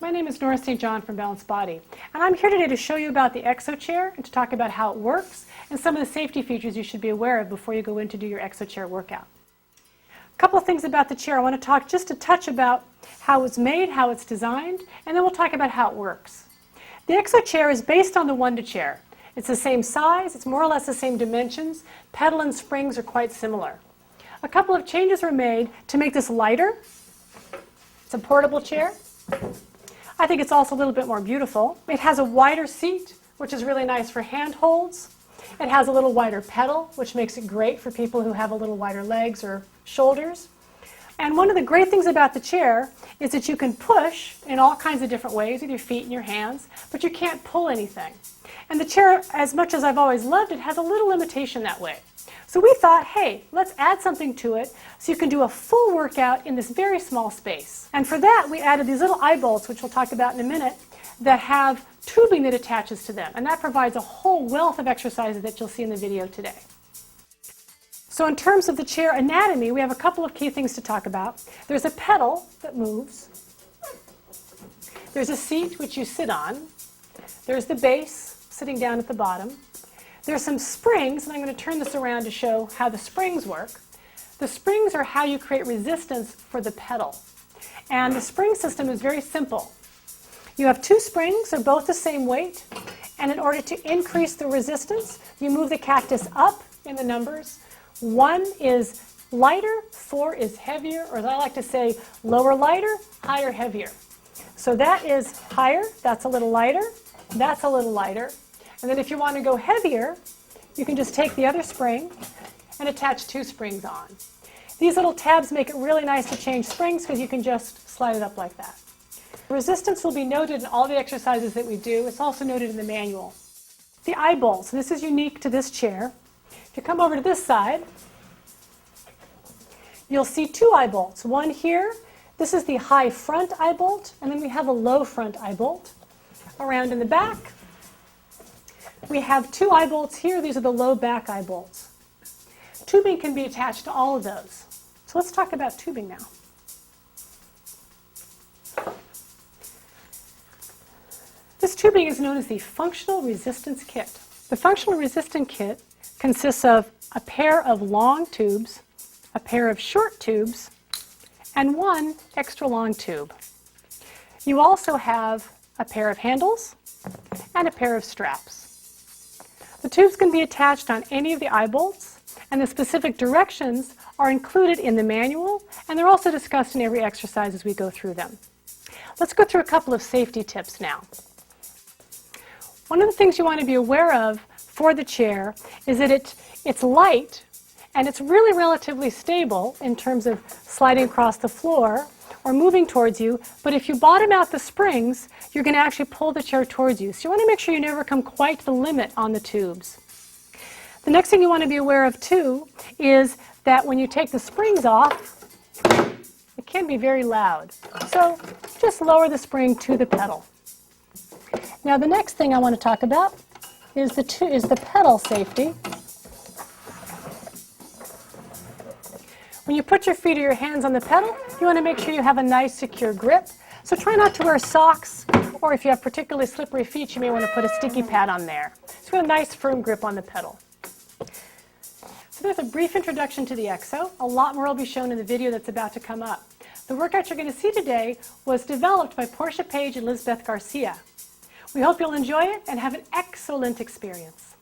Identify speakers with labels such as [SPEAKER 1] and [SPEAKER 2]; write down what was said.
[SPEAKER 1] My name is Nora St. John from Balanced Body, and I'm here today to show you about the Exo Chair and to talk about how it works and some of the safety features you should be aware of before you go in to do your Exo Chair workout. A couple of things about the chair. I want to talk just a touch about how it's made, how it's designed, and then we'll talk about how it works. The Exo Chair is based on the Wonder Chair. It's the same size, it's more or less the same dimensions. Pedal and springs are quite similar. A couple of changes were made to make this lighter. It's a portable chair. I think it's also a little bit more beautiful. It has a wider seat, which is really nice for handholds. It has a little wider pedal, which makes it great for people who have a little wider legs or shoulders. And one of the great things about the chair is that you can push in all kinds of different ways with your feet and your hands, but you can't pull anything. And the chair, as much as I've always loved it, has a little limitation that way. So we thought, hey, let's add something to it so you can do a full workout in this very small space. And for that, we added these little eye bolts, which we'll talk about in a minute, that have tubing that attaches to them. And that provides a whole wealth of exercises that you'll see in the video today. So in terms of the chair anatomy, we have a couple of key things to talk about. There's a pedal that moves. There's a seat which you sit on. There's the base sitting down at the bottom. There's some springs, and I'm going to turn this around to show how the springs work. The springs are how you create resistance for the pedal. And the spring system is very simple. You have two springs, they're both the same weight, and in order to increase the resistance, you move the cactus up in the numbers. 1 is lighter, 4 is heavier, or as I like to say, lower lighter, higher heavier. So that is higher, that's a little lighter, that's a little lighter. And then if you want to go heavier, you can just take the other spring and attach 2 springs on. These little tabs make it really nice to change springs because you can just slide it up like that. Resistance will be noted in all the exercises that we do. It's also noted in the manual. The eye bolts, and this is unique to this chair. If you come over to this side, you'll see 2 eye bolts. One here, this is the high front eye bolt, and then we have a low front eye bolt. Around in the back, we have 2 eye bolts here. These are the low back eye bolts. Tubing can be attached to all of those. So let's talk about tubing now. This tubing is known as the Functional Resistance Kit. The Functional Resistance Kit consists of a pair of long tubes, a pair of short tubes, and 1 extra long tube. You also have a pair of handles and a pair of straps. The tubes can be attached on any of the eye bolts, and the specific directions are included in the manual, and they're also discussed in every exercise as we go through them. Let's go through a couple of safety tips now. One of the things you want to be aware of for the chair is that it's light, and it's really relatively stable in terms of sliding across the floor or moving towards you, but if you bottom out the springs, you're going to actually pull the chair towards you. So you want to make sure you never come quite to the limit on the tubes. The next thing you want to be aware of too is that when you take the springs off, it can be very loud. So just lower the spring to the pedal. Now the next thing I want to talk about is the pedal safety. When you put your feet or your hands on the pedal, you want to make sure you have a nice secure grip. So try not to wear socks, or if you have particularly slippery feet, you may want to put a sticky pad on there. So get a nice firm grip on the pedal. So there's a brief introduction to the Exo. A lot more will be shown in the video that's about to come up. The workout you're going to see today was developed by Portia Page and Elizabeth Garcia. We hope you'll enjoy it and have an excellent experience.